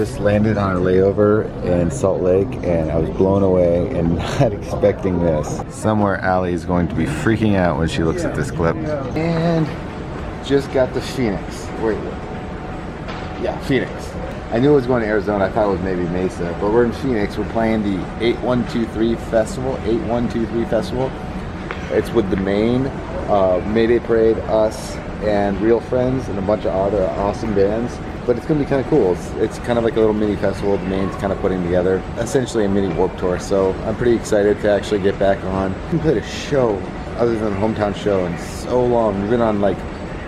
just landed on our layover in Salt Lake and I was blown away and not expecting this. Somewhere Allie is going to be freaking out when she looks at this clip. And just got to Phoenix. Wait, yeah, Phoenix. I knew it was going to Arizona. I thought it was maybe Mesa, but we're in Phoenix. We're playing the 8123 Festival. 8123 Festival. It's with the Maine, Mayday Parade, us, and Real Friends, and a bunch of other awesome bands. But it's going to be kind of cool. It's kind of like a little mini festival the Maine's kind of putting together. Essentially a mini Warped Tour. So I'm pretty excited to actually get back on. I haven't played a show other than a hometown show in so long. We've been on like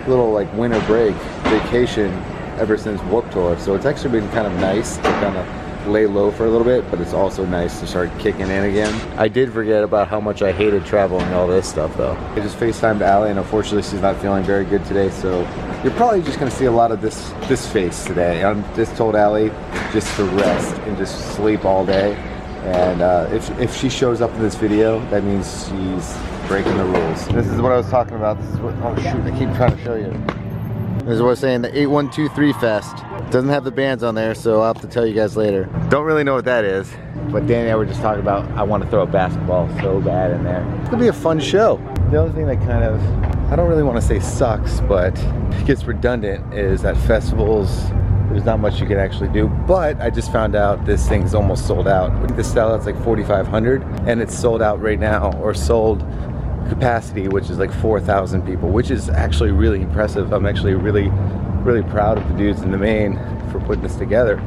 little like winter break, vacation ever since Warped Tour. So it's actually been kind of nice to kind of lay low for a little bit, but it's also nice to start kicking in again. I did forget about how much I hated traveling and all this stuff though. I just FaceTimed Allie and unfortunately she's not feeling very good today, so you're probably just gonna see a lot of this face today. I'm just told Allie just to rest and just sleep all day. And if she shows up in this video, that means she's breaking the rules. This is what I was talking about. This is what, oh shoot, I keep trying to show you. This is what I was saying, the 8123 Fest. Doesn't have the bands on there, so I'll have to tell you guys later. Don't really know what that is, but Danny and I were just talking about, I want to throw a basketball so bad in there. It's gonna be a fun show. The other thing that kind of, I don't really want to say sucks, but gets redundant is that festivals, there's not much you can actually do, but I just found out this thing's almost sold out. This sellout's like 4,500 and it's sold out right now, or sold capacity, which is like 4,000 people, which is actually really impressive. I'm actually really proud of the dudes in the Maine for putting this together.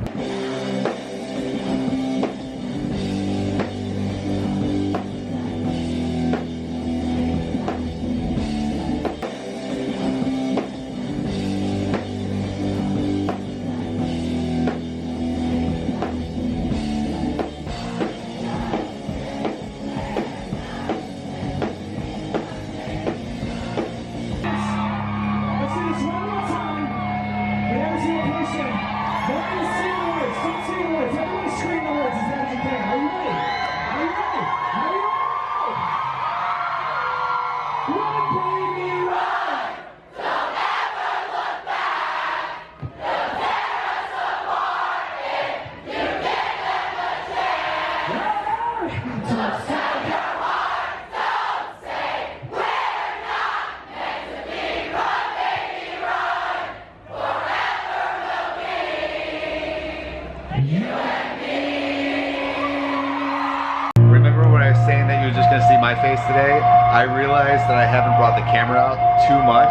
Remember when I was saying that you were just going to see my face today? I realized that I haven't brought the camera out too much.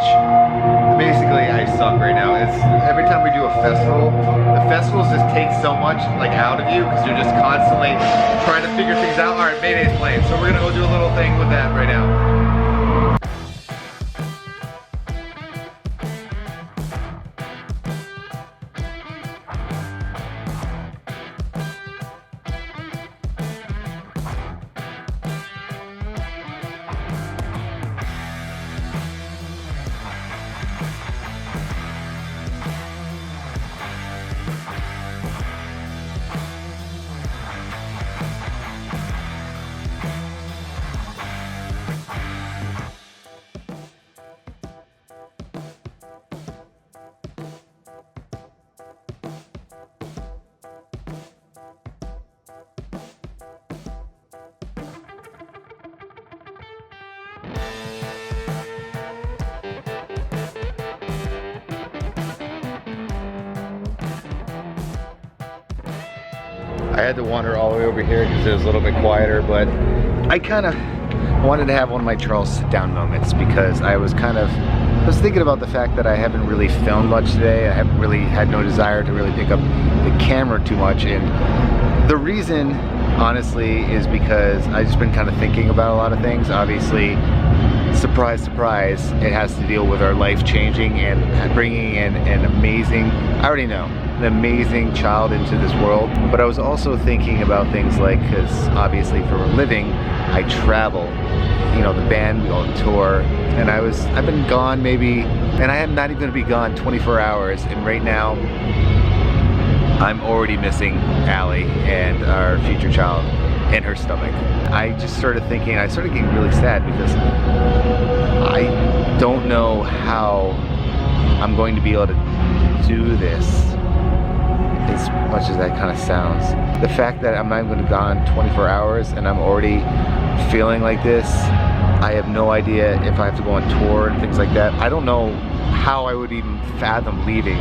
Basically, I suck right now. It's every time we do a festival, the festivals just take so much like out of you because you're just constantly trying to figure things out. All right, Mayday's playing, so we're going to go do a little thing with that right now. I had to wander all the way over here because it was a little bit quieter, but I kind of wanted to have one of my Charles sit-down moments because I was thinking about the fact that I haven't really filmed much today. I haven't really had no desire to really pick up the camera too much, and the reason, honestly, is because I've just been kind of thinking about a lot of things. Obviously, surprise, surprise, it has to deal with our life changing and bringing in an amazing, I already know, an amazing child into this world. But I was also thinking about things like, because obviously for a living, I travel. You know, the band, we go on tour, and I've been gone maybe, and I am not even gonna be gone 24 hours, and right now, I'm already missing Allie and our future child in her stomach. I just started thinking, I started getting really sad because I don't know how I'm going to be able to do this as much as that kind of sounds. The fact that I'm not even gone 24 hours and I'm already feeling like this, I have no idea if I have to go on tour and things like that. I don't know how I would even fathom leaving,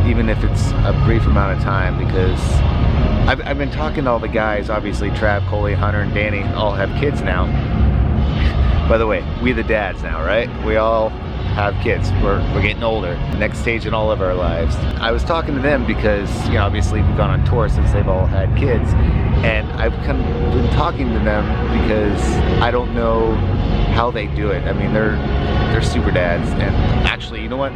even if it's a brief amount of time, because I've been talking to all the guys. Obviously Trav, Coley, Hunter, and Danny all have kids now. By the way, we the dads now, right? We all have kids. We're getting older. Next stage in all of our lives. I was talking to them because, you know, obviously we've gone on tour since they've all had kids, and I've kind of been talking to them because I don't know how they do it. I mean, they're super dads, and actually, you know what?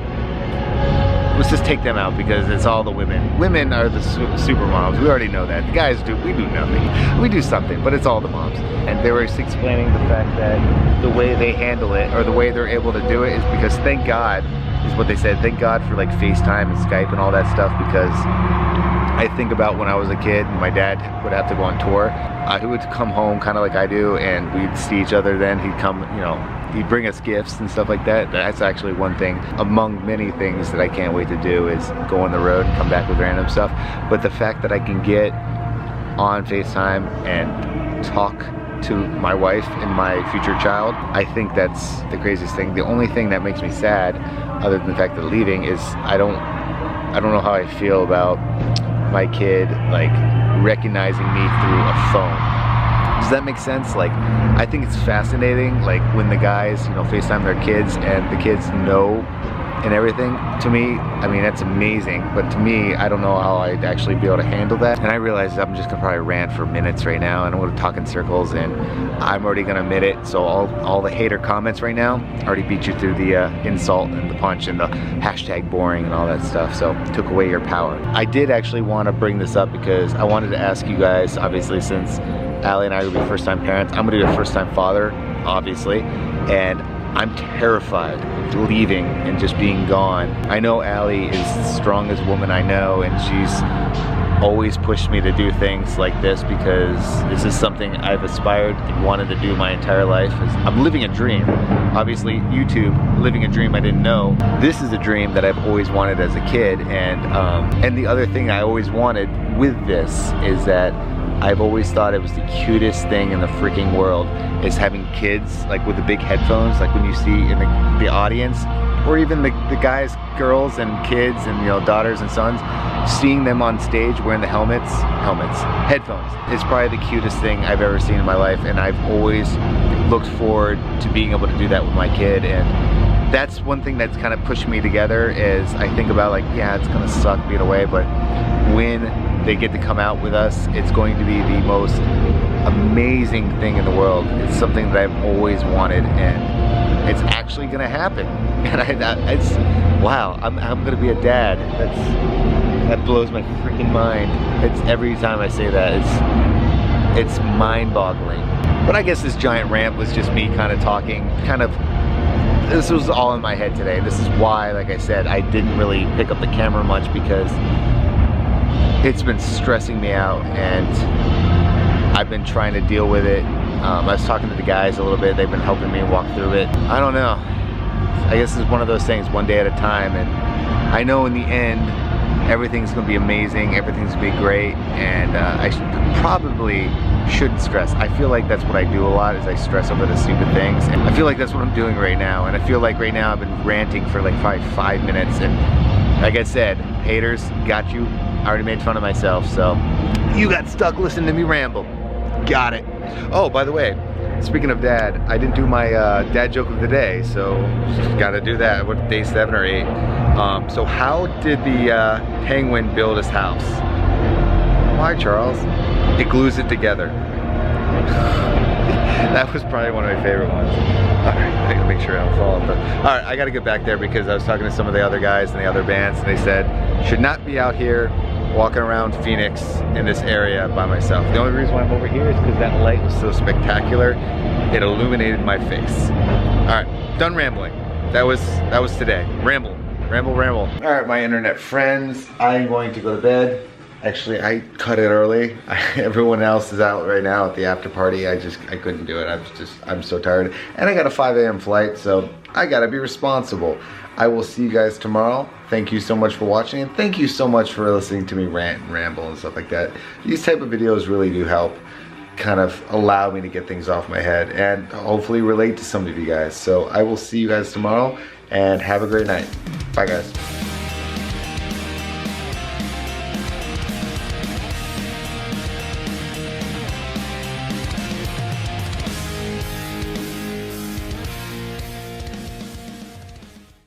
Let's just take them out because it's all the women. Women are the super moms. We already know that. The guys we do nothing. We do something, but it's all the moms. And they were explaining the fact that the way they handle it, or the way they're able to do it, is because, thank God, is what they said, thank God for like FaceTime and Skype and all that stuff, because I think about when I was a kid and my dad would have to go on tour. He would come home kind of like I do, and we'd see each other then. He'd come, you know, he'd bring us gifts and stuff like that. That's actually one thing among many things that I can't wait to do, is go on the road and come back with random stuff. But the fact that I can get on FaceTime and talk to my wife and my future child, I think that's the craziest thing. The only thing that makes me sad, other than the fact that leaving, is I don't know how I feel about my kid like recognizing me through a phone. Does that make sense? Like, I think it's fascinating, like when the guys, you know, FaceTime their kids and the kids know and everything. To me, I mean, that's amazing, but to me, I don't know how I'd actually be able to handle that. And I realize I'm just gonna probably rant for minutes right now, and I'm gonna talk in circles, and I'm already gonna admit it. So all the hater comments right now already beat you through the insult and the punch and the hashtag boring and all that stuff. So took away your power. I did actually want to bring this up because I wanted to ask you guys, obviously, since Allie and I will be first-time parents, I'm gonna be a first-time father, obviously, and I'm terrified of leaving and just being gone. I know Allie is the strongest woman I know, and she's always pushed me to do things like this because this is something I've aspired and wanted to do my entire life. I'm living a dream. Obviously, YouTube, living a dream I didn't know. This is a dream that I've always wanted as a kid, and the other thing I always wanted with this is that I've always thought it was the cutest thing in the freaking world, is having kids like with the big headphones, like when you see in the audience, or even the guys, girls, and kids, and, you know, daughters and sons, seeing them on stage wearing the headphones. It's probably the cutest thing I've ever seen in my life, and I've always looked forward to being able to do that with my kid. And that's one thing that's kind of pushed me together, is I think about, like, yeah, it's gonna suck being away, but when they get to come out with us, it's going to be the most amazing thing in the world. It's something that I've always wanted, and it's actually gonna happen. And it's wow, I'm gonna be a dad. That blows my freaking mind. It's every time I say that, it's mind-boggling. But I guess this giant rant was just me kind of talking, this was all in my head today. This is why, like I said, I didn't really pick up the camera much, because it's been stressing me out, and I've been trying to deal with it. I was talking to the guys a little bit. They've been helping me walk through it. I don't know. I guess it's one of those things, one day at a time, and I know in the end, everything's gonna be amazing, everything's gonna be great, and I probably shouldn't stress. I feel like that's what I do a lot, is I stress over the stupid things, and I feel like that's what I'm doing right now, and I feel like right now I've been ranting for like five minutes, and like I said, haters, got you. I already made fun of myself, so you got stuck listening to me ramble. Got it. Oh, by the way, speaking of dad, I didn't do my dad joke of the day, so gotta do that. What, day 7 or 8? So how did the penguin build his house? Why, Charles? It glues it together. That was probably one of my favorite ones. Alright, I gotta make sure I don't fall off the... Alright, I gotta get back there because I was talking to some of the other guys and the other bands, and they said, should not be out here walking around Phoenix in this area by myself. The only reason why I'm over here is because that light was so spectacular, it illuminated my face. Alright, done rambling. That was today. Ramble. Alright, my internet friends, I'm going to go to bed. Actually, I cut it early. Everyone else is out right now at the after party. I couldn't do it. I'm so tired. And I got a 5 a.m. flight, so I gotta be responsible. I will see you guys tomorrow thank you so much for watching, and thank you so much for listening to me rant and ramble and stuff like that. These type of videos really do help kind of allow me to get things off my head and hopefully relate to some of you guys. So I will see you guys tomorrow, and have a great night. Bye guys.